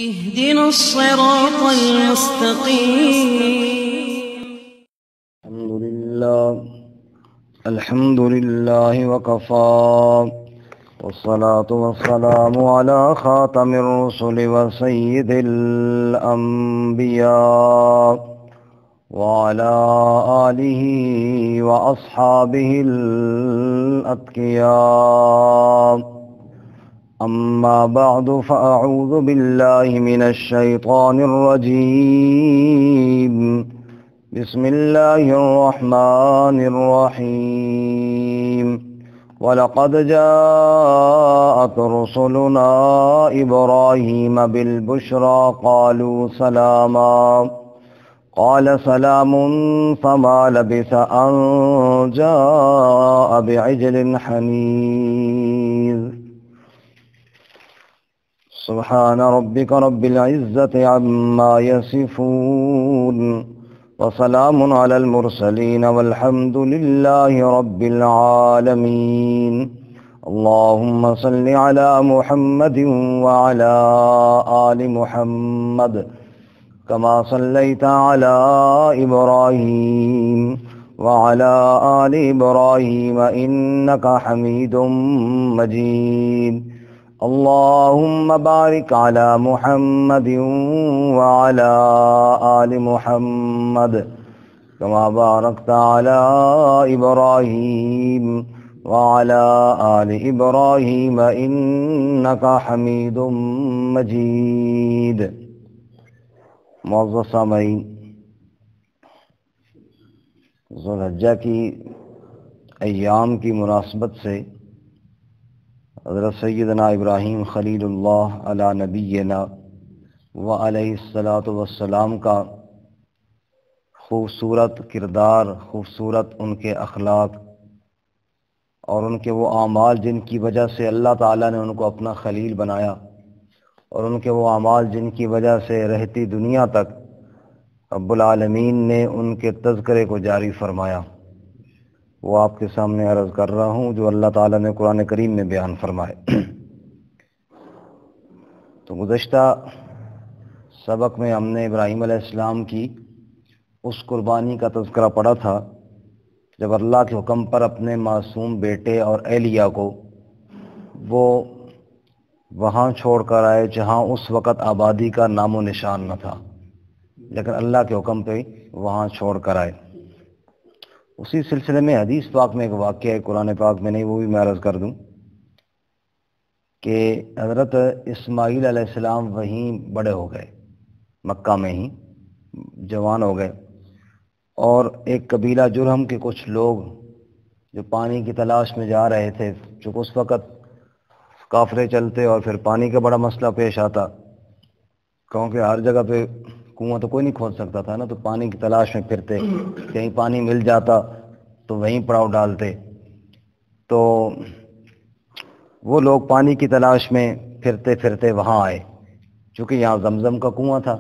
اهدنا الصراط المستقيم. الحمد لله وكفى، والصلاة والسلام على خاتم الرسل وسيد الأنبياء وعلى آله وأصحابه الأتقياء. أما بعد، فأعوذ بالله من الشيطان الرجيم. بسم الله الرحمن الرحيم. ولقد جاءت رسلنا إبراهيم بالبشرى قالوا سلاما، قال سلام فما لبث أن جاء بعجل حنيذ. سبحان ربك رب العزة عما يصفون، وسلام على المرسلين والحمد لله رب العالمين. اللهم صل على محمد وعلى آل محمد كما صليت على إبراهيم وعلى آل إبراهيم إنك حميد مجيد. اللهم بارك على محمد وعلى آل محمد كما باركت على إبراهيم وعلى آل إبراهيم إنك حميد مجيد. معزز سامعین، ذو الحجہ کی ایام کی مناسبت سے حضرت سیدنا ابراہیم خلیل اللہ علی نبینا و علیہ الصلاۃ والسلام کا خوبصورت کردار، خوبصورت ان کے اخلاق اور ان کے وہ اعمال جن کی وجہ سے اللہ تعالیٰ نے ان کو اپنا خلیل بنایا، اور ان کے وہ اعمال جن کی وجہ سے رہتی دنیا تک رب العالمین نے ان کے تذکرے کو جاری فرمایا، وہ آپ کے سامنے عرض کر رہا ہوں جو اللہ تعالیٰ نے قرآن کریم میں بیان فرمائے۔ تو گزشتہ سبق میں ہم نے ابراہیم علیہ السلام کی اس قربانی کا تذکرہ پڑھا تھا جب اللہ کے حکم پر اپنے معصوم بیٹے اور اہلیہ کو وہ وہاں چھوڑ کر آئے جہاں اس وقت آبادی کا نام و نشان نہ تھا، لیکن اللہ کے حکم پہ وہاں چھوڑ کر آئے۔ اسی سلسلے میں حدیث پاک میں ایک واقعہ ہے، قرآن پاک میں نہیں، وہ بھی میں عرض کر دوں کہ حضرت اسماعیل علیہ السلام وہیں بڑے ہو گئے، مکہ میں ہی جوان ہو گئے، اور ایک قبیلہ جرہم کے کچھ لوگ جو پانی کی تلاش میں جا رہے تھے، چونکہ اس وقت قافلے چلتے اور پھر پانی کا بڑا مسئلہ پیش آتا، کیونکہ ہر جگہ پہ کنواں تو کوئی نہیں کھود سکتا تھا نا، تو پانی کی تلاش میں پھرتے، کہیں پانی مل جاتا تو وہیں پڑاؤ ڈالتے۔ تو وہ لوگ پانی کی تلاش میں پھرتے پھرتے وہاں آئے، چونکہ یہاں زمزم کا کنواں تھا،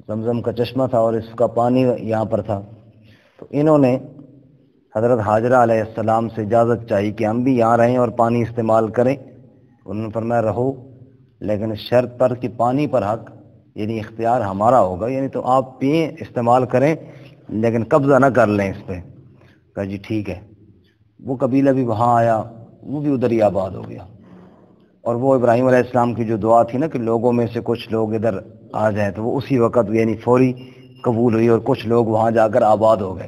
زمزم کا چشمہ تھا، اور اس کا پانی یہاں پر تھا۔ تو انہوں نے حضرت حاجرہ علیہ السلام سے اجازت چاہی کہ ہم بھی یہاں رہیں اور پانی استعمال کریں۔ انہوں نے فرمایا رہو، لیکن شرط پر کہ پانی پر حق یعنی اختیار ہمارا ہوگا، یعنی تو آپ پئیں استعمال کریں لیکن قبضہ نہ کر لیں اس پہ۔ کہا جی ٹھیک ہے۔ وہ قبیلہ بھی وہاں آیا، وہ بھی ادھر ہی آباد ہو گیا، اور وہ ابراہیم علیہ السلام کی جو دعا تھی نا کہ لوگوں میں سے کچھ لوگ ادھر آ جائیں، تو وہ اسی وقت یعنی فوری قبول ہوئی اور کچھ لوگ وہاں جا کر آباد ہو گئے۔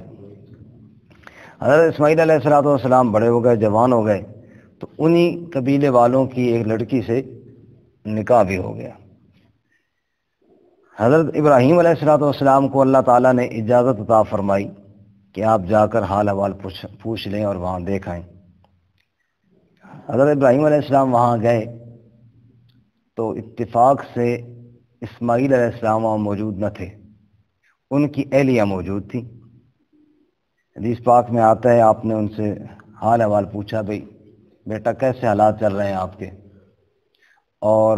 حضرت اسماعیل علیہ السلام بڑے ہو گئے، جوان ہو گئے، تو انہی قبیلے والوں کی ایک لڑکی سے نکاح بھی ہو گیا۔ حضرت ابراہیم علیہ السلام کو اللہ تعالیٰ نے اجازت عطا فرمائی کہ آپ جا کر حال احوال پوچھ لیں اور وہاں دیکھ آئیں۔ حضرت ابراہیم علیہ السلام وہاں گئے تو اتفاق سے اسماعیل علیہ السلام وہاں موجود نہ تھے، ان کی اہلیہ موجود تھی۔ حدیث پاک میں آتا ہے آپ نے ان سے حال احوال پوچھا، بھئی بیٹا کیسے حالات چل رہے ہیں آپ کے، اور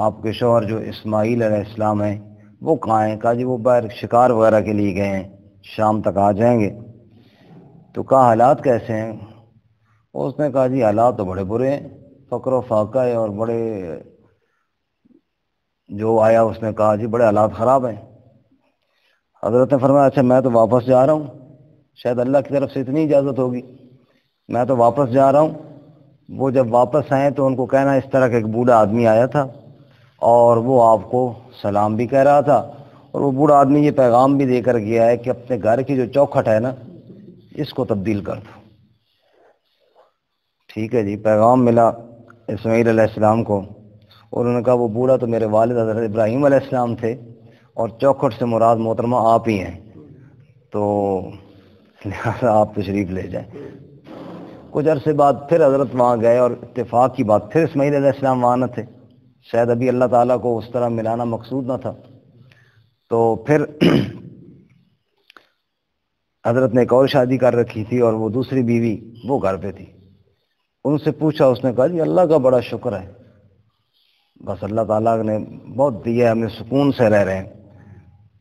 آپ کے شوہر جو اسماعیل علیہ السلام ہیں وہ کہاں ہیں؟ کہا جی وہ باہر شکار وغیرہ کے لیے گئے ہیں، شام تک آ جائیں گے۔ تو کہا حالات کیسے ہیں؟ اس نے کہا جی حالات تو بڑے برے ہیں، فقر و فاقہ ہے اور بڑے جو آیا اس نے کہا جی بڑے حالات خراب ہیں. حضرت نے فرمایا اچھا میں تو واپس جا رہا ہوں, شاید اللہ کی طرف سے اتنی اجازت ہوگی, میں تو واپس جا رہا ہوں. وہ جب واپس آئے تو ان کو کہنا اس طرح کا ایک بوڑھا آدمی آیا تھا اور وہ آپ کو سلام بھی کہہ رہا تھا, اور وہ بوڑھا آدمی یہ پیغام بھی دے کر گیا ہے کہ اپنے گھر کی جو چوکھٹ ہے نا اس کو تبدیل کر دو. ٹھیک ہے جی, پیغام ملا اسماعیل علیہ السلام کو, اور انہوں نے کہا وہ بوڑھا تو میرے والد حضرت ابراہیم علیہ السلام تھے اور چوکھٹ سے مراد محترمہ آپ ہی ہیں, تو لہٰذا آپ تشریف لے جائیں. کچھ عرصے بعد پھر حضرت وہاں گئے اور اتفاق کی بات پھر اسماعیل علیہ السلام وہاں نہ تھے, شاید ابھی اللہ تعالیٰ کو اس طرح ملانا مقصود نہ تھا. تو پھر حضرت نے ایک اور شادی کر رکھی تھی اور وہ دوسری بیوی وہ گھر پہ تھی. ان سے پوچھا, اس نے کہا جی اللہ کا بڑا شکر ہے, بس اللہ تعالیٰ نے بہت دیا ہے, ہمیں سکون سے رہ رہے ہیں.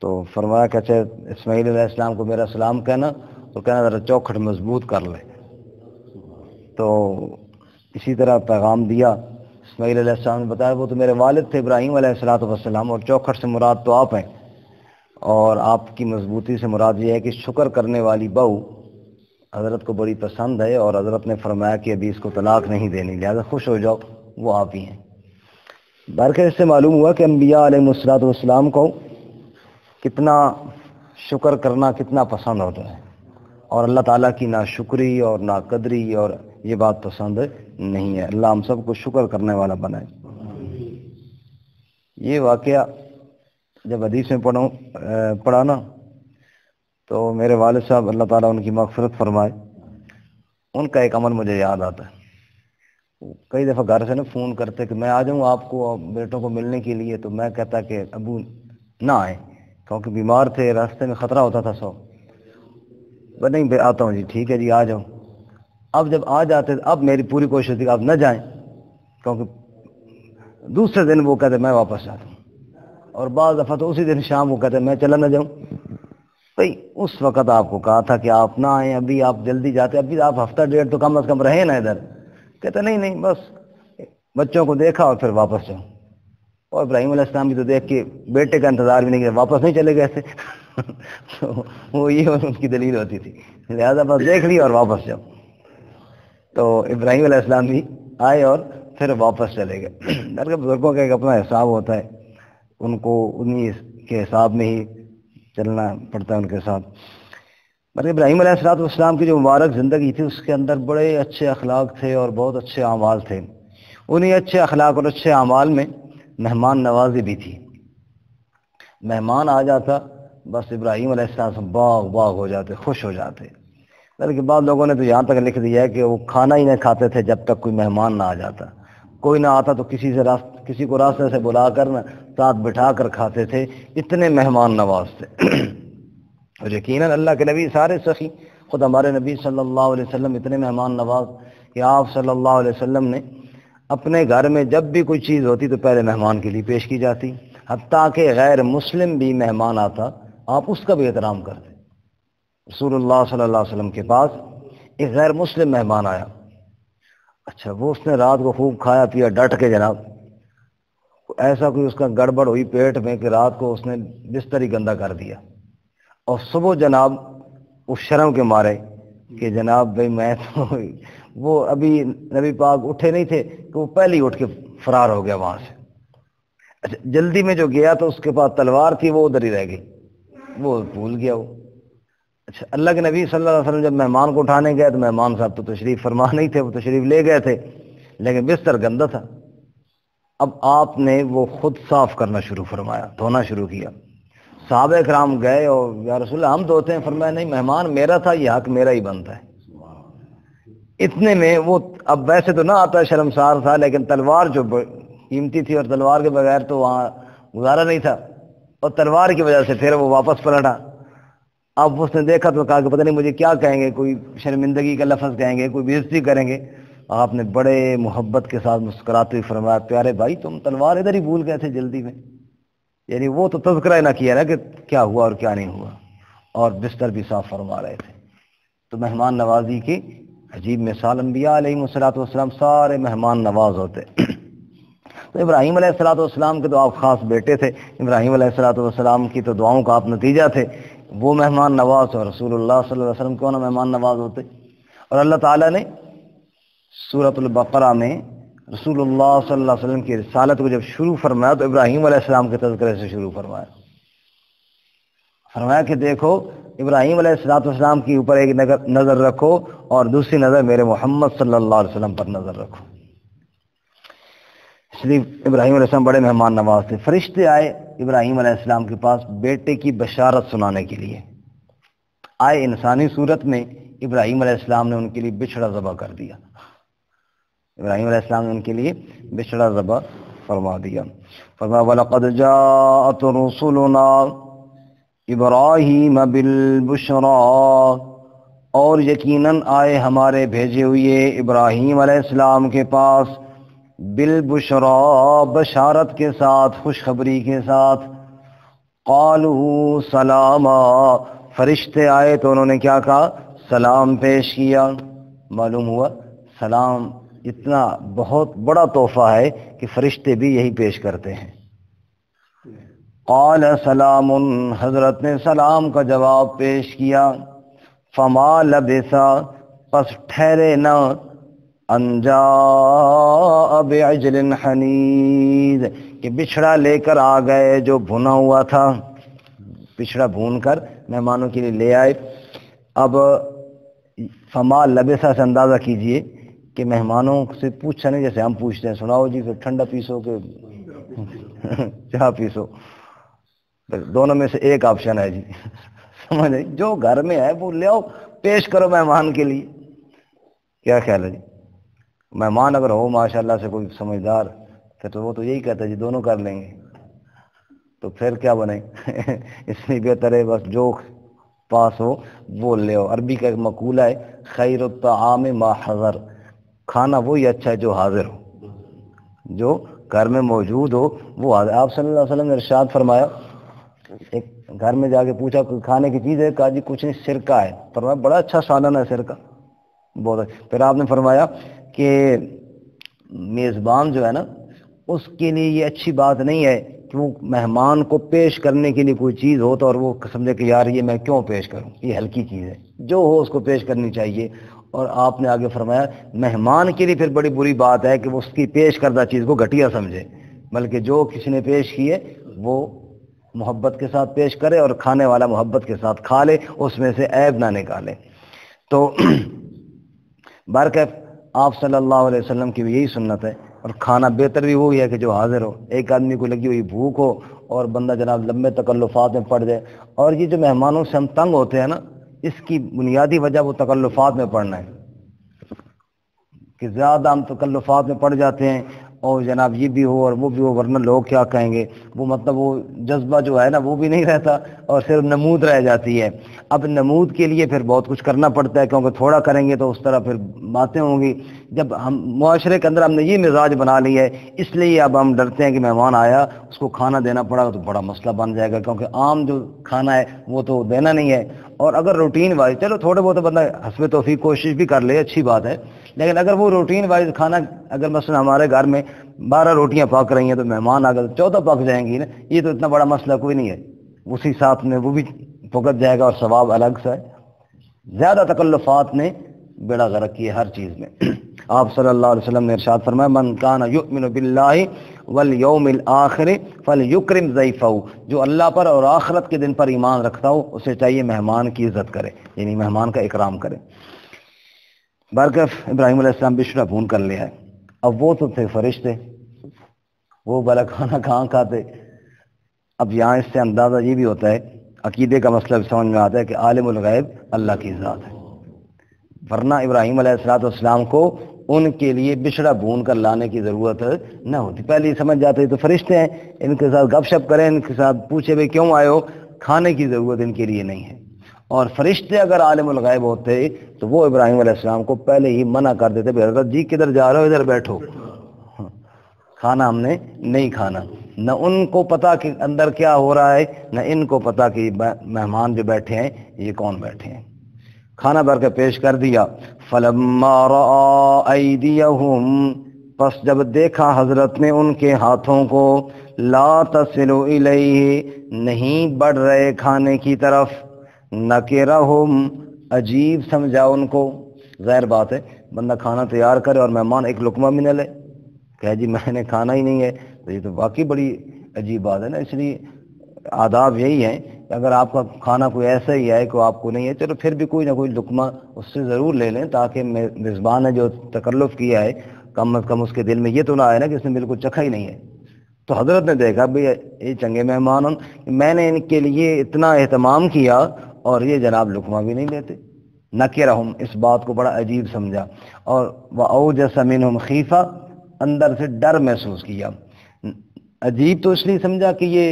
تو فرمایا کہ اچھا اسماعیل علیہ السلام کو میرا سلام کہنا اور کہنا ذرا چوکھٹ مضبوط کر لے. تو اسی طرح پیغام دیا. اسماعیل علیہ السلام نے بتایا وہ تو میرے والد تھے ابراہیم علیہ السلام, اور چوکھٹ سے مراد تو آپ ہیں, اور آپ کی مضبوطی سے مراد یہ ہے کہ شکر کرنے والی بہو حضرت کو بڑی پسند ہے, اور حضرت نے فرمایا کہ ابھی اس کو طلاق نہیں دینی, لہذا خوش ہو جاؤ, وہ آپ ہی ہیں. بہرکیف اس سے معلوم ہوا کہ انبیاء علیہ السلام کو کتنا شکر کرنا کتنا پسند ہوتا ہے, اور اللہ تعالیٰ کی نا شکری اور نا قدری اور یہ بات پسند نہیں ہے. اللہ ہم سب کو شکر کرنے والا بنائے. یہ واقعہ جب حدیث میں پڑھا نا تو میرے والد صاحب اللہ تعالیٰ ان کی مغفرت فرمائے, ان کا ایک عمل مجھے یاد آتا ہے. کئی دفعہ گھر سے نا فون کرتے کہ میں آ جاؤں آپ کو بیٹوں کو ملنے کے لیے, تو میں کہتا کہ ابو نہ آئیں کیونکہ بیمار تھے, راستے میں خطرہ ہوتا تھا. نہیں آتا ہوں جی, ٹھیک ہے جی آ جاؤں. اب جب آ جاتے اب میری پوری کوشش تھی کہ آپ نہ جائیں, کیونکہ دوسرے دن وہ کہتے میں واپس جاتا ہوں, اور بعض دفعہ تو اسی دن شام وہ کہتے میں چلا نہ جاؤں. بھائی اس وقت آپ کو کہا تھا کہ آپ نہ آئیں, ابھی آپ جلدی جاتے, ابھی آپ ہفتہ ڈیڑھ تو کم از کم رہیں نا ادھر. کہتے نہیں بس بچوں کو دیکھا اور پھر واپس جاؤں. اور ابراہیم علیہ السلام بھی تو دیکھ کے بیٹے کا انتظار بھی نہیں کیا, واپس نہیں چلے گئے تھے. تو وہ یہ ان کی دلیل ہوتی تھی, لہذا بس دیکھ لی اور واپس جاؤ. تو ابراہیم علیہ السلام بھی آئے اور پھر واپس چلے گئے. بلکہ بزرگوں کا ایک اپنا حساب ہوتا ہے, ان کو انہی کے حساب میں ہی چلنا پڑتا ہے ان کے ساتھ. بلکہ ابراہیم علیہ السلام کی جو مبارک زندگی تھی اس کے اندر بڑے اچھے اخلاق تھے اور بہت اچھے اعمال تھے. انہی اچھے اخلاق اور اچھے اعمال میں مہمان نوازی بھی تھی. مہمان آ جاتا بس ابراہیم علیہ السلام سے باغ ہو جاتے, خوش ہو جاتے. بلکہ بعض لوگوں نے تو یہاں تک لکھ دیا ہے کہ وہ کھانا ہی نہیں کھاتے تھے جب تک کوئی مہمان نہ آ جاتا. کوئی نہ آتا تو کسی کو راستے سے بلا کر نہ ساتھ بٹھا کر کھاتے تھے, اتنے مہمان نواز تھے. اور یقیناً اللہ کے نبی سارے سخی, خود ہمارے نبی صلی اللہ علیہ وسلم اتنے مہمان نواز کہ آپ صلی اللہ علیہ وسلم نے اپنے گھر میں جب بھی کوئی چیز ہوتی تو پہلے مہمان کے لیے پیش کی جاتی, حتیٰ کہ غیر مسلم بھی مہمان آتا آپ اس کا بھی احترام کرتے. رسول اللہ صلی اللہ علیہ وسلم کے پاس ایک غیر مسلم مہمان آیا, اچھا وہ اس نے رات کو خوب کھایا پیا ڈٹ کے جناب, ایسا کوئی اس کا گڑبڑ ہوئی پیٹ میں کہ رات کو اس نے بستر ہی گندا کر دیا, اور صبح جناب اس شرم کے مارے کہ جناب بھائی میں تو وہ ابھی نبی پاک اٹھے نہیں تھے کہ وہ پہلے ہی اٹھ کے فرار ہو گیا وہاں سے. اچھا جلدی میں جو گیا تو اس کے پاس تلوار تھی, وہ ادھر ہی رہ گئی, وہ بھول گیا وہ. اچھا اللہ کے نبی صلی اللہ علیہ وسلم جب مہمان کو اٹھانے گئے تو مہمان صاحب تو تشریف فرما نہیں تھے, وہ تشریف لے گئے تھے لیکن بستر گندا تھا. اب آپ نے وہ خود صاف کرنا شروع فرمایا, دھونا شروع کیا. صحابہ کرام گئے اور یا رسول اللہ ہم دھوتے ہیں, فرمایا نہیں مہمان میرا تھا, یہ حق میرا ہی بنتا ہے. اتنے میں وہ اب ویسے تو نہ آتا شرمسار تھا, لیکن تلوار جو قیمتی تھی اور تلوار کے بغیر تو وہاں گزارا نہیں تھا, اور تلوار کی وجہ سے پھر وہ واپس پلٹا. اب اس نے دیکھا تو کہا کہ پتہ نہیں مجھے کیا کہیں گے, کوئی شرمندگی کا لفظ کہیں گے, کوئی بےعزتی کریں گے. آپ نے بڑے محبت کے ساتھ مسکراتے ہوئے فرمایا پیارے بھائی تم تلوار ادھر ہی بھول گئے تھے جلدی میں. یعنی وہ تو تذکرہ نہ کیا نا کہ کیا ہوا اور کیا نہیں ہوا, اور بستر بھی صاف فرما رہے تھے. تو مہمان نوازی کی عجیب مثال, انبیاء علیہ الصلوۃ والسلام سارے مہمان نواز ہوتے. تو ابراہیم علیہ السلام کے تو آپ خاص بیٹے تھے، ابراہیم علیہ السلام کی تو دعاؤں کا آپ نتیجہ تھے، وہ مہمان نواز، اور رسول اللہ صلی اللہ علیہ وسلم کیوں نہ مہمان نواز ہوتے؟ اور اللہ تعالیٰ نے سورۃ البقرہ میں رسول اللہ صلی اللہ علیہ وسلم کی رسالت کو جب شروع فرمایا تو ابراہیم علیہ السلام کے تذکرے سے شروع فرمایا کہ دیکھو ابراہیم علیہ السلام کے اوپر ایک نظر رکھو اور دوسری نظر میرے محمد صلی اللہ علیہ وسلم پر نظر رکھو۔ اس لیے ابراہیم علیہ السلام بڑے مہمان نواز تھے۔ فرشتے آئے ابراہیم علیہ السلام کے پاس بیٹے کی بشارت سنانے کے لیے، آئے انسانی صورت میں۔ ابراہیم علیہ السلام نے ان کے لیے بچھڑا ذبح کر دیا، ابراہیم علیہ السلام نے ان کے لیے بچھڑا ذبح فرما دیا۔ فرمایا وَلَقَدْ جَاءَتْ رُسُلُنَا ابراہیم بالبشریٰ، اور یقیناً آئے ہمارے بھیجے ہوئے ابراہیم علیہ السلام کے پاس بالبشریٰ، بشارت کے ساتھ، خوشخبری کے ساتھ۔ قالوا سلاما، فرشتے آئے تو انہوں نے کیا کہا؟ سلام پیش کیا۔ معلوم ہوا سلام اتنا بہت بڑا تحفہ ہے کہ فرشتے بھی یہی پیش کرتے ہیں۔ قال سلام، حضرت نے سلام کا جواب پیش کیا۔ فما لبثا، پس ٹھہرے نہ، ان جاء بعجل حنیذ، کہ بچھڑا لے کر آ گئے جو بھنا ہوا تھا، بچھڑا بھون کر مہمانوں کے لیے لے آئے۔ اب فما لبثا سے اندازہ کیجئے کہ مہمانوں سے پوچھا نہیں جیسے ہم پوچھتے ہیں، سناؤ جی پھر ٹھنڈا پیسو کہ چاہ پیسو، دونوں میں سے ایک آپشن ہے جی، سمجھ آئی؟ جو گھر میں ہے وہ لے آؤ، پیش کرو مہمان کے لیے۔ کیا خیال ہے جی؟ مہمان اگر ہو ماشاءاللہ سے کوئی سمجھدار، پھر تو وہ تو یہی کہتا ہے جی دونوں کر لیں گے، تو پھر کیا بنے؟ اس لیے بہتر ہے بس جو پاس ہو وہ لے آؤ۔ عربی کا ایک مقولہ ہے، خیر الطعام ما حضر، کھانا وہی اچھا ہے جو حاضر ہو، جو گھر میں موجود ہو وہ حاضر۔ آپ صلی اللہ علیہ وسلم نے ارشاد فرمایا، ایک گھر میں جا کے پوچھا کوئی کھانے کی چیز ہے؟ کہا جی کچھ نہیں، سرکہ ہے۔ فرمایا بڑا اچھا سالن ہے سرکہ، بہت اچھا۔ پھر آپ نے فرمایا کہ میزبان جو ہے نا، اس کے لیے یہ اچھی بات نہیں ہے کہ وہ مہمان کو پیش کرنے کے لیے کوئی چیز ہو تو اور وہ سمجھے کہ یار یہ میں کیوں پیش کروں، یہ ہلکی چیز ہے، جو ہو اس کو پیش کرنی چاہیے۔ اور آپ نے آگے فرمایا مہمان کے لیے پھر بڑی بری بات ہے کہ وہ اس کی پیش کردہ چیز کو گھٹیا سمجھے، بلکہ جو کسی نے پیش کی ہے وہ محبت کے ساتھ پیش کرے اور کھانے والا محبت کے ساتھ کھا لے، اس میں سے عیب نہ نکالے۔ تو برکت آپ صلی اللہ علیہ وسلم کی بھی یہی سنت ہے، اور کھانا بہتر بھی وہی ہے کہ جو حاضر ہو۔ ایک آدمی کو لگی ہوئی بھوک ہو اور بندہ جناب لمبے تکلفات میں پڑ جائے، اور یہ جو مہمانوں سے ہم تنگ ہوتے ہیں نا، اس کی بنیادی وجہ وہ تکلفات میں پڑنا ہے کہ زیادہ ہم تکلفات میں پڑ جاتے ہیں، اور جناب یہ بھی ہو اور وہ بھی ہو، ورنہ لوگ کیا کہیں گے، وہ مطلب وہ جذبہ جو ہے نا وہ بھی نہیں رہتا، اور صرف نمود رہ جاتی ہے۔ اب نمود کے لیے پھر بہت کچھ کرنا پڑتا ہے، کیونکہ تھوڑا کریں گے تو اس طرح پھر باتیں ہوں گی۔ جب ہم معاشرے کے اندر ہم نے یہ مزاج بنا لی ہے، اس لیے اب ہم ڈرتے ہیں کہ مہمان آیا اس کو کھانا دینا پڑا تو بڑا مسئلہ بن جائے گا، کیونکہ عام جو کھانا ہے وہ تو دینا نہیں ہے۔ اور اگر روٹین وائز، چلو تھوڑے بہت بندہ حسب توفیق کوشش بھی کر لے، اچھی بات ہے، لیکن اگر وہ روٹین وائز کھانا، اگر مثلا ہمارے گھر میں 12 روٹیاں پک رہی ہیں تو مہمان اگر 14 پک جائیں گی نا، یہ تو اتنا بڑا مسئلہ کوئی نہیں ہے، اسی ساتھ میں وہ بھی پکت جائے گا اور ثواب الگ سے ہے۔ زیادہ تکلفات نے بیڑا غرق کیا ہر چیز میں۔ آپ صلی اللہ علیہ وسلم نے ارشاد فرمایا من کان یؤمن باللہ والیوم الآخر فلیکرم ضیفہ، جو اللہ پر اور آخرت کے دن پر ایمان رکھتا ہو اسے چاہیے مہمان کی عزت کرے، یعنی مہمان کا اکرام کرے۔ برکف ابراہیم علیہ السلام بچھڑا بھون کر لیا ہے۔ اب وہ تو تھے فرشتے، وہ بھلا کھانا کہاں کھاتے؟ اب یہاں اس سے اندازہ یہ بھی ہوتا ہے، عقیدے کا مسئلہ بھی سمجھ میں آتا ہے کہ عالم الغیب اللہ کی ذات ہے، ورنہ ابراہیم علیہ السلام کو ان کے لیے بچھڑا بھون کر لانے کی ضرورت نہ ہوتی، پہلے ہی سمجھ جاتے تو فرشتے ہیں، ان کے ساتھ گپ شپ کریں، ان کے ساتھ پوچھے بھائی کیوں آئے ہو، کھانے کی ضرورت ان کے لیے نہیں ہے۔ اور فرشتے اگر عالم الغیب ہوتے تو وہ ابراہیم علیہ السلام کو پہلے ہی منع کر دیتے، بھائی حضرت جی کدھر جا رہے ہو، ادھر بیٹھو، کھانا ہم نے نہیں کھانا۔ نہ ان کو پتا کہ اندر کیا ہو رہا ہے، نہ ان کو پتا کہ مہمان جو بیٹھے ہیں یہ کون بیٹھے ہیں۔ کھانا بھر کے پیش کر دیا۔ فلما رأى أيديهم، پس جب دیکھا حضرت نے ان کے ہاتھوں کو، لا تصل الیہ، نہیں بڑھ رہے کھانے کی طرف، نکرہم، عجیب سمجھا ان کو۔ ظاہر بات ہے بندہ کھانا تیار کرے اور مہمان ایک لقمہ بھی نہ لے، کہے جی میں نے کھانا ہی نہیں ہے، تو یہ تو واقعی بڑی عجیب بات ہے نا۔ اس لیے آداب یہی ہیں کہ اگر آپ کا کھانا کوئی ایسا ہی ہے کہ آپ کو نہیں ہے، چلو پھر بھی کوئی نہ کوئی لقمہ اس سے ضرور لے لیں، تاکہ میزبان نے جو تکلف کیا ہے کم از کم اس کے دل میں یہ تو نہ آئے نا کہ اس نے بالکل چکھا ہی نہیں ہے۔ تو حضرت نے دیکھا بھئی یہ چنگے مہمان ہوں، میں نے ان کے لیے اتنا اہتمام کیا اور یہ جناب لقمہ بھی نہیں لیتے۔ نکرہم، اس بات کو بڑا عجیب سمجھا، اور وَأَوْجَسَ مِنْهُمْ خِیفَةً، اندر سے ڈر محسوس کیا۔ عجیب تو اس لیے سمجھا کہ یہ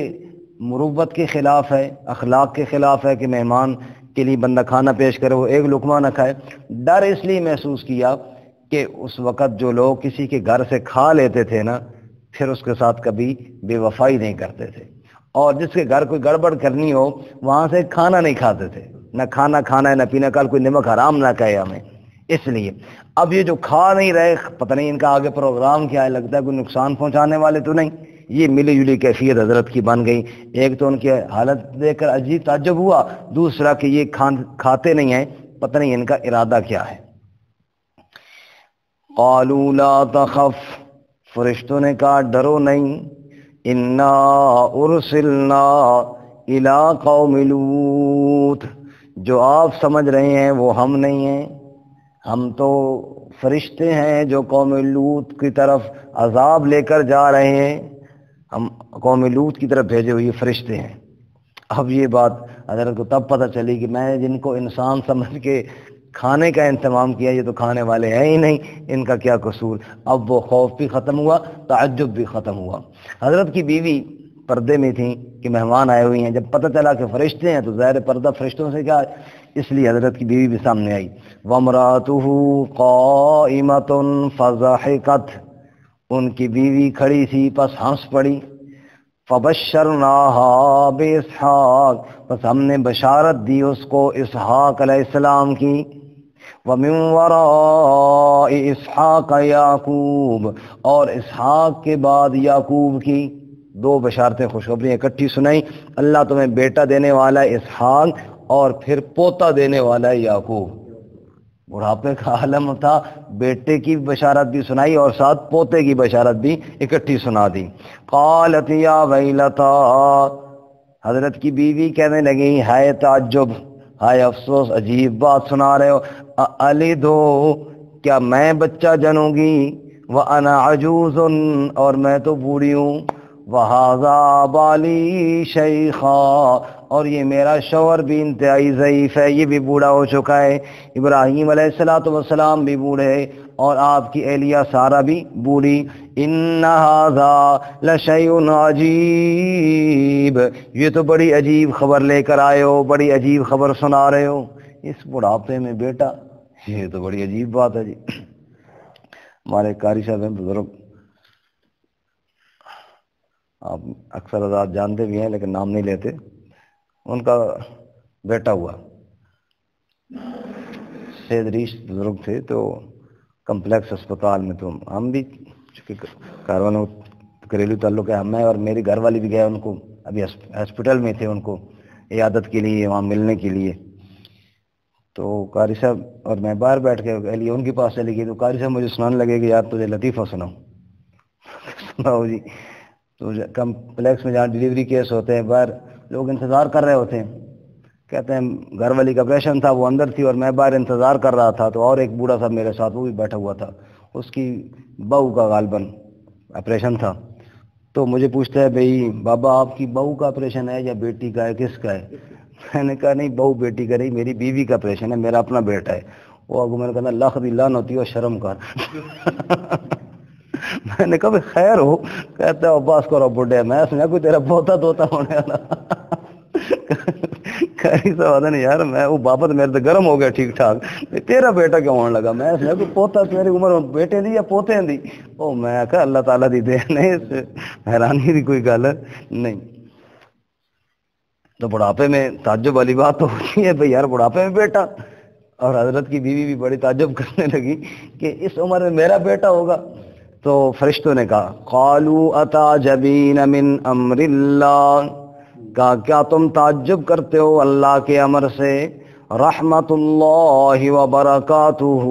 مروت کے خلاف ہے، اخلاق کے خلاف ہے کہ مہمان کے لیے بندہ کھانا پیش کرے وہ ایک لقمہ نہ کھائے۔ ڈر اس لیے محسوس کیا کہ اس وقت جو لوگ کسی کے گھر سے کھا لیتے تھے نا، پھر اس کے ساتھ کبھی بے وفائی نہیں کرتے تھے، اور جس کے گھر کوئی گڑبڑ کرنی ہو وہاں سے کھانا نہیں کھاتے تھے، نہ کھانا کھانا ہے نہ پینا، کل کوئی نمک حرام نہ کہے ہمیں۔ اس لیے اب یہ جو کھا نہیں رہے، پتہ نہیں ان کا آگے پروگرام کیا ہے، لگتا ہے کوئی نقصان پہنچانے والے تو نہیں۔ یہ ملی جلی کیفیت حضرت کی بن گئی۔ ایک تو ان کی حالت دیکھ کر عجیب تعجب ہوا، دوسرا کہ یہ کھاتے نہیں ہیں، پتہ نہیں ان کا ارادہ کیا ہے۔ قالوا لا تخف، فرشتوں نے کہا ڈرو نہیں، انا ارسلنا الی قوم لوط، جو آپ سمجھ رہے ہیں وہ ہم نہیں ہیں، ہم تو فرشتے ہیں جو قوم لوط کی طرف عذاب لے کر جا رہے ہیں، ہم قوم لوط کی طرف بھیجے ہوئے فرشتے ہیں۔ اب یہ بات حضرت کو تب پتہ چلی کہ میں جن کو انسان سمجھ کے کھانے کا انتظام کیا یہ تو کھانے والے ہیں ہی نہیں، ان کا کیا قصور۔ اب وہ خوف بھی ختم ہوا، تعجب بھی ختم ہوا۔ حضرت کی بیوی پردے میں تھیں کہ مہمان آئے ہوئے ہیں، جب پتہ چلا کہ فرشتے ہیں تو ظاہر پردہ فرشتوں سے کیا ہے، اس لیے حضرت کی بیوی بھی سامنے آئی۔ وَامْرَأَتُهُ قَائِمَةٌ فَضَحِكَتْ، ان کی بیوی کھڑی تھی پس ہنس پڑی۔ فَبَشَّرْنَاهَا بِإِسْحَاقَ، بس ہم نے بشارت دی اس کو اسحاق علیہ السلام کی۔ وَمِن وَرَاءِ إِسْحَاقَ يَعْقُوبَ، اور اسحاق کے بعد یعقوب کی۔ دو بشارتیں خوشخبریاں اکٹھی سنائی، اللہ تمہیں بیٹا دینے والا ہے اسحاق، اور پھر پوتا دینے والا ہے یعقوب۔ بڑھاپے کا عالم تھا، بیٹے کی بشارت بھی سنائی اور ساتھ پوتے کی بشارت بھی اکٹھی سنا دی۔ قالت یا ویلتا، حضرت کی بیوی کہنے لگی ہائے تعجب، ہائے افسوس، عجیب بات سنا رہے ہو، اَلِدُ، کیا میں بچہ جنوں گی، وَأَنَا عَجُوزٌ، اور میں تو بوڑھی ہوں، وَهَذَا بَالِي شَيْخًا، اور یہ میرا شوہر بھی انتہائی ضعیف ہے، یہ بھی بوڑھا ہو چکا ہے۔ ابراہیم علیہ السلام بھی بوڑھے، اور آپ کی اہلیہ سارہ بھی بوڑھی۔ ان ھذا لشیء عجیب، یہ تو بڑی عجیب خبر لے کر آئے ہو، بڑی عجیب خبر سنا رہے ہو، اس بڑھاپے میں بیٹا، یہ تو بڑی عجیب بات ہے جی۔ ہمارے قاری صاحب ہیں بزرگ، آپ اکثر حضرات جانتے بھی ہیں لیکن نام نہیں لیتے، ان کا بیٹا ہوا، سید ریش بزرگ تھے، تو کمپلیکس اسپتال میں، تو ہم بھی چونکہ کاروان گھریلو تعلق ہے، ہمیں اور میری گھر والی بھی گئے ان کو، ابھی ہاسپٹل میں تھے ان کو عیادت کے لیے، وہاں ملنے کے لیے، تو قاری صاحب اور میں باہر بیٹھ کے اہلیہ ان کے پاس چلی گئی، تو قاری صاحب مجھے سنانے لگے کہ یار تجھے لطیفہ سناؤ۔ سناؤ جی۔ تو کمپلیکس میں جہاں ڈیلیوری کیس ہوتے ہیں، باہر لوگ انتظار کر رہے ہوتے ہیں، کہتے ہیں گھر والی کا آپریشن تھا، وہ اندر تھی اور میں باہر انتظار کر رہا تھا، تو اور ایک بوڑھا صاحب میرے ساتھ، وہ بھی بیٹھا ہوا تھا، اس کی بہو کا غالباً آپریشن تھا، تو مجھے پوچھتا ہے بھئی بابا آپ کی بہو کا آپریشن ہے یا بیٹی کا ہے، کس کا ہے؟ میں نے کہا نہیں بہو بیٹی کا نہیں، میری بیوی کا آپریشن ہے، میرا اپنا بیٹا ہے۔ وہ آگے میں نے کہا لاکھ دی لعنت ہوتی ہے شرم کر۔ میں نے کہا خیر ہو، کہتا ہے عباس کو رب بڈے، میں سمجھا کوئی تیرا پوتا توتا ہونے والا۔ قاری صاحب نہیں یار، میں وہ بابت میرے تو گرم ہو گیا ٹھیک ٹھاک، تیرا بیٹا کیوں ہونے لگا؟ میں سمجھا کوئی پوتا تیری عمر میں بیٹے دی یا پوتے دی؟ او میں کہا اللہ تعالیٰ دی دین ہے، اس حیرانی دی کوئی گل نہیں۔ تو بڑھاپے میں تعجب والی بات تو ہوتی ہے بھئی یار، بڑھاپے میں بیٹا، اور حضرت کی بیوی بھی بڑی تعجب کرنے لگی کہ اس عمر میں میرا بیٹا ہوگا۔ تو فرشتوں نے کہا قالوا اتعجبین من امر اللہ، کہا کیا تم تعجب کرتے ہو اللہ کے امر سے؟ رحمت اللہ وبرکاتہ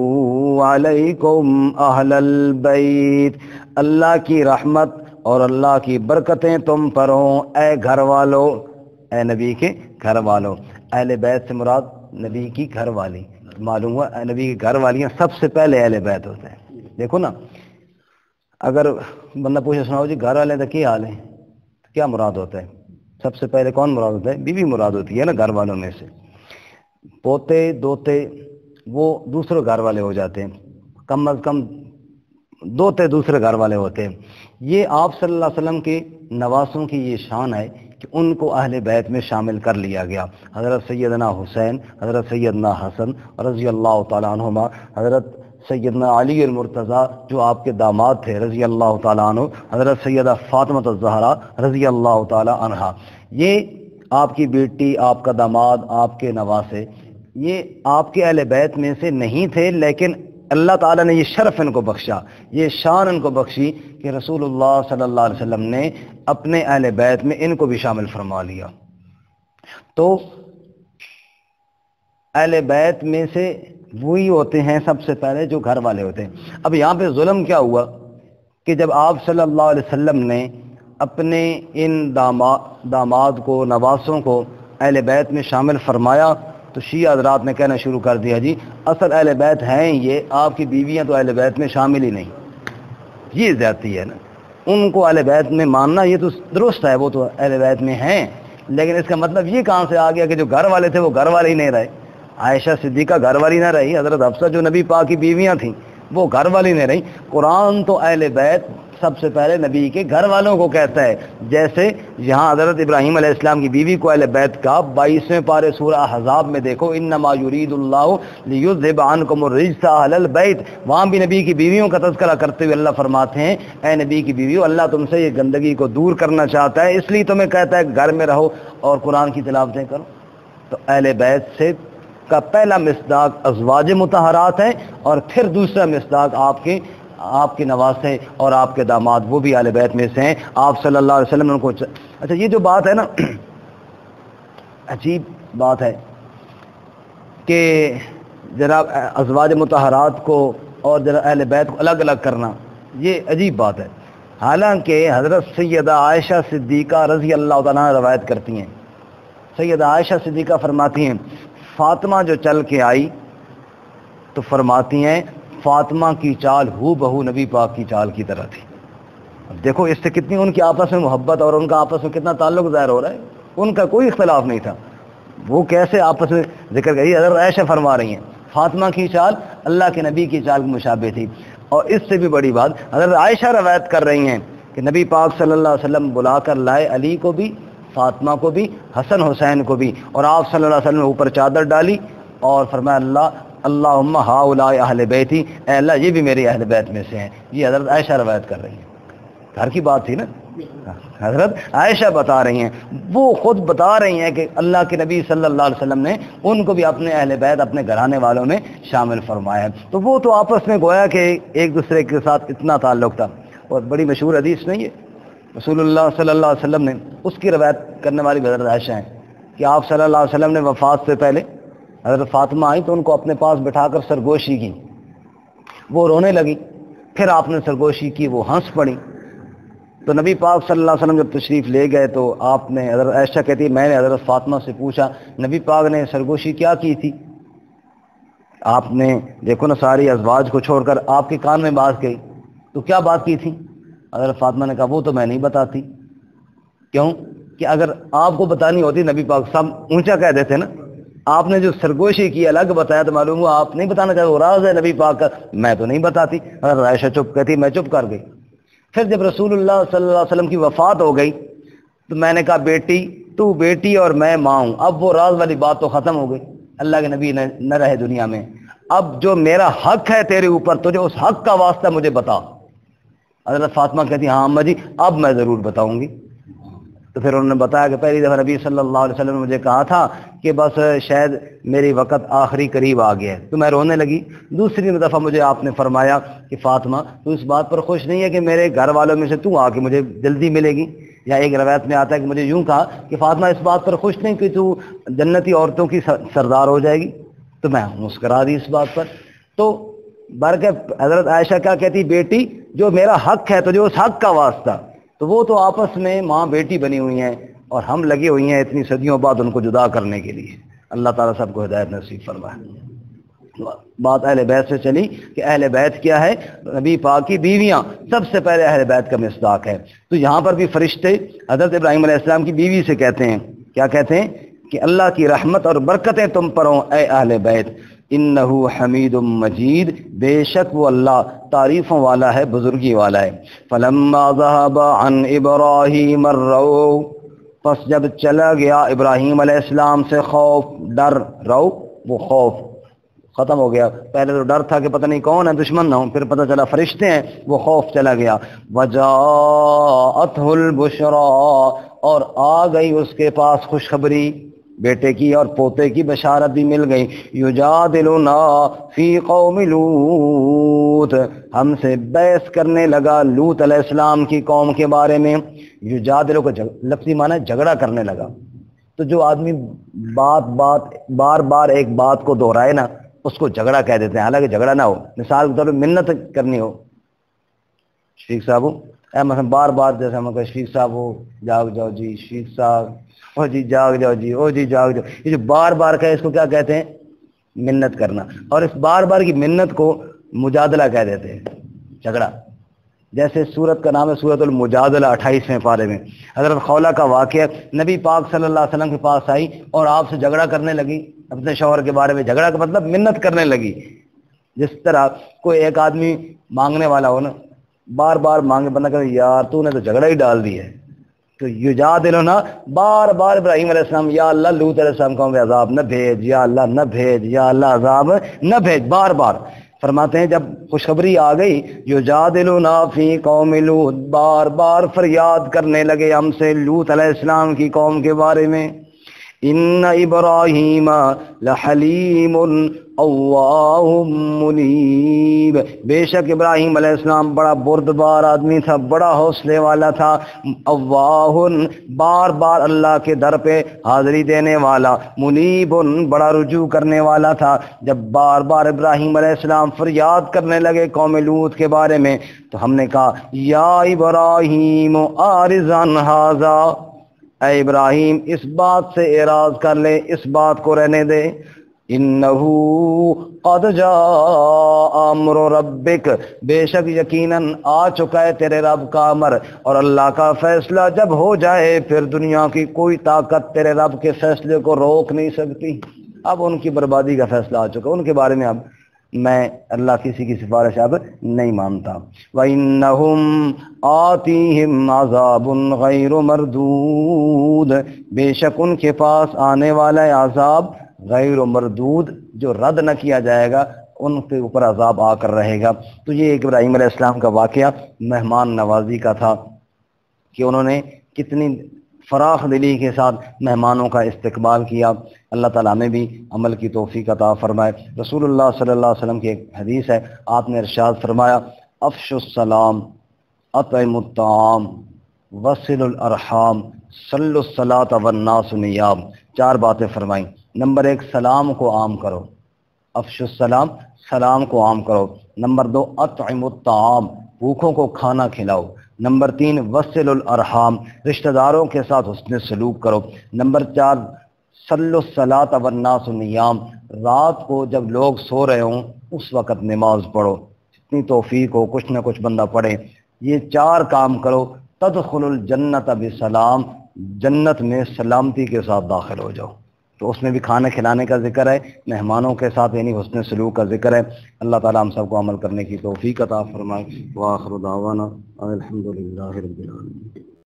علیکم اہل البیت، اللہ کی رحمت اور اللہ کی برکتیں تم پر ہوں اے گھر والوں، اے نبی کے گھر والوں۔ اہل بیت سے مراد نبی کی گھر والی، معلوم ہوا نبی کی گھر والیاں سب سے پہلے اہل بیت ہوتے ہیں۔ دیکھو نا، اگر بندہ پوچھے سناؤ جی گھر والے تو کیا حال ہے، کیا مراد ہوتا ہے؟ سب سے پہلے کون مراد ہوتا ہے؟ بیوی مراد ہوتی ہے نا گھر والوں میں سے۔ پوتے دوتے وہ دوسرے گھر والے ہو جاتے ہیں، کم از کم دوتے دوسرے گھر والے ہوتے ہیں۔ یہ آپ صلی اللہ علیہ وسلم کے نواسوں کی یہ شان ہے کہ ان کو اہل بیت میں شامل کر لیا گیا۔ حضرت سیدنا حسین، حضرت سیدنا حسن رضی اللہ تعالیٰ عنہما، حضرت سیدنا علی المرتضیٰ جو آپ کے داماد تھے رضی اللہ تعالیٰ عنہ، حضرت سیدہ فاطمہ الزہرا رضی اللہ تعالیٰ عنہا، یہ آپ کی بیٹی، آپ کا داماد، آپ کے نواسے، یہ آپ کے اہل بیت میں سے نہیں تھے، لیکن اللہ تعالیٰ نے یہ شرف ان کو بخشا، یہ شان ان کو بخشی کہ رسول اللہ صلی اللہ علیہ وسلم نے اپنے اہل بیت میں ان کو بھی شامل فرما لیا۔ تو اہل بیت میں سے وہی ہوتے ہیں سب سے پہلے جو گھر والے ہوتے ہیں۔ اب یہاں پہ ظلم کیا ہوا کہ جب آپ صلی اللہ علیہ وسلم نے اپنے ان داماد کو، نواسوں کو اہل بیت میں شامل فرمایا تو شیعہ حضرات نے کہنا شروع کر دیا جی اصل اہل بیت ہیں یہ، آپ کی بیویاں تو اہل بیت میں شامل ہی نہیں۔ یہ زیادتی ہے نا، ان کو اہل بیت میں ماننا یہ تو درست ہے، وہ تو اہل بیت میں ہیں، لیکن اس کا مطلب یہ کہاں سے آ گیا کہ جو گھر والے تھے وہ گھر والے ہی نہیں رہے؟ عائشہ صدیقہ گھر والی نہ رہی، حضرت حفصہ جو نبی پاک کی بیویاں تھیں وہ گھر والی نہیں رہی۔ قرآن تو اہل بیت سب سے پہلے نبی کے گھر والوں کو کہتا ہے، جیسے یہاں حضرت ابراہیم علیہ السلام کی بیوی کو اہل بیت کا 22ویں پارے سورہ احزاب میں دیکھو، انما یرید اللہ لیذھب عنکم الرجس اہل البیت، وہاں بھی نبی کی بیویوں کا تذکرہ کرتے ہوئے اللہ فرماتے ہیں اے نبی کی بیویوں، اللہ تم سے یہ گندگی کو دور کرنا چاہتا ہے، اس لیے تمہیں کہتا ہے گھر میں رہو اور قرآن کی تلاوتیں کرو۔ تو اہل بیت سے کا پہلا مصداق ازواج مطہرات ہے، اور پھر دوسرا مصداق آپ کے نواسے اور آپ کے داماد، وہ بھی اہل بیت میں سے ہیں۔ آپ صلی اللہ علیہ وسلم نے ان کو اچھا یہ جو بات ہے نا عجیب بات ہے کہ ذرا ازواج مطہرات کو اور ذرا اہل بیت کو الگ الگ کرنا، یہ عجیب بات ہے۔ حالانکہ حضرت سیدہ عائشہ صدیقہ رضی اللہ تعالیٰ عنہ روایت کرتی ہیں، سیدہ عائشہ صدیقہ فرماتی ہیں فاطمہ جو چل کے آئی تو فرماتی ہیں فاطمہ کی چال ہو بہو نبی پاک کی چال کی طرح تھی۔ اب دیکھو اس سے کتنی ان کی آپس میں محبت اور ان کا آپس میں کتنا تعلق ظاہر ہو رہا ہے، ان کا کوئی اختلاف نہیں تھا، وہ کیسے آپس میں ذکر کری۔ حضرت عائشہ فرما رہی ہیں فاطمہ کی چال اللہ کے نبی کی چال مشابہ تھی، اور اس سے بھی بڑی بات حضرت عائشہ روایت کر رہی ہیں کہ نبی پاک صلی اللہ علیہ وسلم بلا کر لائے علی کو بھی، فاطمہ کو بھی، حسن حسین کو بھی، اور آپ صلی اللہ علیہ وسلم نے اوپر چادر ڈالی اور فرمایا اللہم ہؤلاء اہل بیتی، اے اللہ یہ بھی میری اہل بیت میں سے ہیں۔ یہ حضرت عائشہ روایت کر رہی ہیں، گھر کی بات تھی نا، حضرت عائشہ بتا رہی ہیں، وہ خود بتا رہی ہیں کہ اللہ کے نبی صلی اللہ علیہ وسلم نے ان کو بھی اپنے اہل بیت، اپنے گھرانے والوں میں شامل فرمایا ہے۔ تو وہ تو آپس میں گویا کہ ایک دوسرے کے ساتھ اتنا تعلق تھا، اور بڑی مشہور حدیث نہیں ہے، رسول اللہ صلی اللہ علیہ وسلم نے اس کی روایت کرنے والی حضرت عائشہ ہیں کہ آپ صلی اللہ علیہ وسلم نے وفات سے پہلے حضرت فاطمہ آئی تو ان کو اپنے پاس بٹھا کر سرگوشی کی، وہ رونے لگی، پھر آپ نے سرگوشی کی، وہ ہنس پڑی، تو نبی پاک صلی اللہ علیہ وسلم جب تشریف لے گئے تو آپ نے، حضرت عائشہ کہتی ہے میں نے حضرت فاطمہ سے پوچھا نبی پاک نے سرگوشی کیا کی تھی؟ آپ نے دیکھو نا ساری ازواج کو چھوڑ کر آپ کے کان میں بات گئی، تو کیا بات کی تھی؟ حضرت فاطمہ نے کہا وہ تو میں نہیں بتاتی۔ کیوں؟ کہ اگر آپ کو بتانی ہوتی نبی پاک سب اونچا کہہ دیتے نا، آپ نے جو سرگوشی کی الگ بتایا تو معلوم ہوا آپ نہیں بتانا چاہتے، وہ راز ہے نبی پاک کا، میں تو نہیں بتاتی۔ حضرت عائشہ چپ کہتی، میں چپ کر گئی۔ پھر جب رسول اللہ صلی اللہ علیہ وسلم کی وفات ہو گئی تو میں نے کہا بیٹی تو بیٹی اور میں ماں ہوں، اب وہ راز والی بات تو ختم ہو گئی، اللہ کے نبی نہ رہے دنیا میں، اب جو میرا حق ہے تیرے اوپر تجھے اس حق کا واسطہ مجھے بتا۔ حضرت فاطمہ کہتی ہاں اماں جی اب میں ضرور بتاؤں گی۔ تو پھر انہوں نے بتایا کہ پہلی دفعہ نبی صلی اللہ علیہ وسلم نے مجھے کہا تھا کہ بس شاید میری وقت آخری قریب آ گیا ہے، تو میں رونے لگی۔ دوسری دفعہ مجھے آپ نے فرمایا کہ فاطمہ تو اس بات پر خوش نہیں ہے کہ میرے گھر والوں میں سے تو آ کے مجھے جلدی ملے گی؟ یا ایک روایت میں آتا ہے کہ مجھے یوں کہا کہ فاطمہ اس بات پر خوش نہیں کہ تو جنتی عورتوں کی سردار ہو جائے گی؟ تو میں مسکرا دی اس بات پر۔ تو برکہ حضرت عائشہ کیا کہتی، بیٹی جو میرا حق ہے تو جو اس حق کا واسطہ، تو وہ تو آپس میں ماں بیٹی بنی ہوئی ہیں اور ہم لگے ہوئی ہیں اتنی صدیوں بعد ان کو جدا کرنے کے لیے۔ اللہ تعالیٰ سب کو ہدایت نصیب فرمائے۔ بات اہل بیت سے چلی کہ اہل بیت کیا ہے، نبی پاک کی بیویاں سب سے پہلے اہل بیت کا مصداق ہے۔ تو یہاں پر بھی فرشتے حضرت ابراہیم علیہ السلام کی بیوی سے کہتے ہیں، کیا کہتے ہیں کہ اللہ کی رحمت اور برکتیں تم پر ہوں اے اہل بیت، انہو حمید مجید، بے شک وہ اللہ تعریفوں والا ہے، بزرگی والا ہے۔ فلما ذهب عن ابراہیم الرعو، پس جب چلا گیا ابراہیم علیہ السلام سے خوف، ڈر، رو وہ خوف ختم ہو گیا۔ پہلے تو ڈر تھا کہ پتہ نہیں کون ہے، دشمن نہ ہوں، پھر پتہ چلا فرشتے ہیں، وہ خوف چلا گیا۔ وجاءته البشرى، اور آ گئی اس کے پاس خوشخبری، بیٹے کی اور پوتے کی بشارت بھی مل گئی۔ یجادلنا فی قوم لوط، ہم سے بحث کرنے لگا لوط علیہ السلام کی قوم کے بارے میں۔ یجادلو کا لفظی معنی ہے جھگڑا کرنے لگا۔ تو جو آدمی بار بار ایک بات کو دہرائے نا، اس کو جھگڑا کہہ دیتے ہیں، حالانکہ جھگڑا نہ ہو۔ مثال کے طور پہ منت کرنی ہو، شفیق صاحب مثلا بار بار جیسے ہم کہیں شفیق صاحب وہ جاگ جاؤ جی، شفیق صاحب او جی جاگ جاؤ جی، او جی جاگ جاؤ، یہ جو بار بار کہے اس کو کیا کہتے ہیں؟ منت کرنا۔ اور اس بار بار کی منت کو مجادلہ کہہ دیتے ہیں، جھگڑا۔ جیسے سورت کا نام ہے سورت المجادلہ، 28ویں پارے میں حضرت خولہ کا واقعہ، نبی پاک صلی اللہ علیہ وسلم کے پاس آئی اور آپ سے جھگڑا کرنے لگی اپنے شوہر کے بارے میں۔ جھگڑا کا مطلب منت کرنے لگی۔ جس طرح کوئی ایک آدمی مانگنے والا ہو نا، بار بار مانگے، بندہ کہے یار تو نے تو جھگڑا ہی ڈال دی ہے۔ تو یجادلنا، بار بار ابراہیم علیہ السلام یا اللہ لوط علیہ السلام کو عذاب نہ بھیج، یا اللہ نہ بھیج، یا اللہ عذاب نہ بھیج، بار بار فرماتے ہیں جب خوشخبری آ گئی، یجادلنا فی قوم لوط، بار بار فریاد کرنے لگے ہم سے لوط علیہ السلام کی قوم کے بارے میں۔ ان ابراہیم لحلیم اواہ منیب، بے شک ابراہیم علیہ السلام بڑا بردبار آدمی تھا، بڑا حوصلے والا تھا۔ اواہ، بار بار اللہ کے در پہ حاضری دینے والا، منیب، بڑا رجوع کرنے والا تھا۔ جب بار بار ابراہیم علیہ السلام فریاد کرنے لگے قوم لوط کے بارے میں، تو ہم نے کہا یا ابراہیم اعرض عن ھذا، اے ابراہیم اس بات سے اعراض کر لے، اس بات کو رہنے دے۔ انہو قد جاء امر ربک، بے شک یقیناً آ چکا ہے تیرے رب کا امر، اور اللہ کا فیصلہ جب ہو جائے پھر دنیا کی کوئی طاقت تیرے رب کے فیصلے کو روک نہیں سکتی۔ اب ان کی بربادی کا فیصلہ آ چکا، ان کے بارے میں اب میں اللہ کسی کی سفارش اب نہیں مانتا۔ وَإِنَّهُمْ آتِيهِمْ عَذَابٌ غَيْرُ مَرْدُودٌ، بے شک ان کے پاس آنے والا عذاب غیر مردود، جو رد نہ کیا جائے گا، ان کے اوپر عذاب آ کر رہے گا۔ تو یہ ایک ابراہیم علیہ السلام کا واقعہ مہمان نوازی کا تھا کہ انہوں نے کتنی فراخ دلی کے ساتھ مہمانوں کا استقبال کیا۔ اللہ تعالیٰ میں بھی عمل کی توفیق عطا فرمائے۔ رسول اللہ صلی اللہ علیہ وسلم کی ایک حدیث ہے، آپ نے ارشاد فرمایا افشوا السلام، اطعموا الطعام، وصلوا الارحام، صلوا الصلاۃ والناس نیام۔ چار باتیں فرمائیں۔ نمبر 1، سلام کو عام کرو، افشوا السلام، سلام کو عام کرو۔ نمبر 2، اطعموا الطعام، بھوکوں کو کھانا کھلاؤ۔ نمبر 3، وصلوا الارحام، رشتہ داروں کے ساتھ حسن سلوک کرو۔ نمبر 4، صلوا الصلاۃ والناس نیام، رات کو جب لوگ سو رہے ہوں اس وقت نماز پڑھو، جتنی توفیق ہو کچھ نہ کچھ بندہ پڑھے۔ یہ 4 کام کرو، تدخل الجنت بسلام، جنت میں سلامتی کے ساتھ داخل ہو جاؤ۔ تو اس میں بھی کھانا کھلانے کا ذکر ہے، مہمانوں کے ساتھ یعنی حسن سلوک کا ذکر ہے۔ اللہ تعالیٰ ہم سب کو عمل کرنے کی توفیق عطا فرمائے۔ وآخر دعوانا الحمدللہ رب العالمین۔